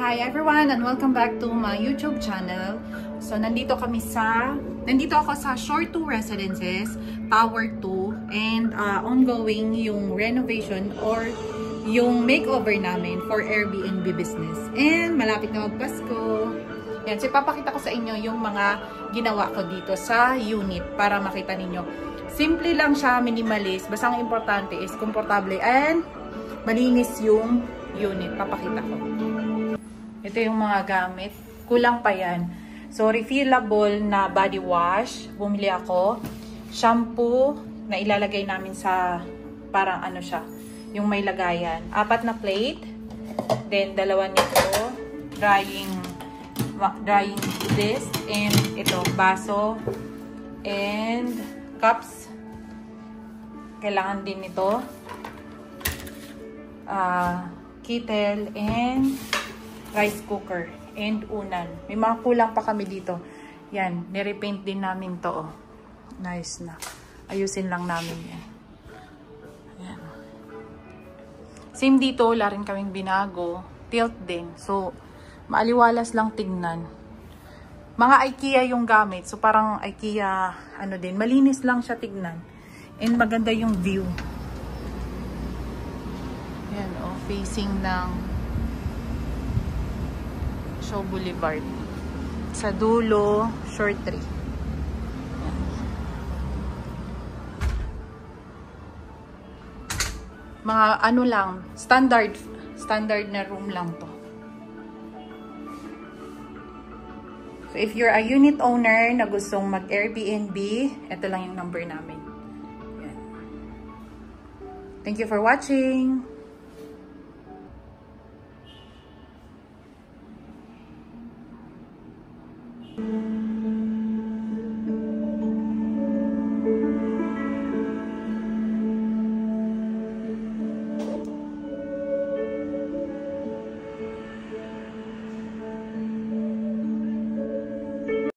Hi everyone and welcome back to my YouTube channel. So nandito ako sa Shore 2 Residences, Tower 2, and ongoing yung renovation or yung makeover namin for Airbnb business. And malapit na magpasko. Yan, so ipapakita ko sa inyo yung mga ginawa ko dito sa unit para makita ninyo. Simple lang siya, minimalist. Basta ang importante is komportable and malinis yung unit. Papakita ko. Ito yung mga gamit. Kulang pa yan. So, refillable na body wash. Bumili ako. Shampoo na ilalagay namin sa parang ano siya. Yung may lagayan. 4 na plate. Then, 2 nito. Drying this. And ito, baso. And cups. Kailangan din ito. Kettle and rice cooker and unan. May mga kulang pa kami dito. Yan, nirepaint din namin to. Oh. Nice na. Ayusin lang namin yan. Yan. Same dito, wala rin kaming binago. Tilt din. So, maaliwalas lang tignan. Mga IKEA yung gamit. So, parang IKEA, ano din, malinis lang siya tignan. And maganda yung view. Yan, oh, facing ng Shaw Boulevard. Sa dulo, Shore 3. Yan. Mga ano lang, standard na room lang to. So, if you're a unit owner na gustong mag-Airbnb, ito lang yung number namin. Yan. Thank you for watching!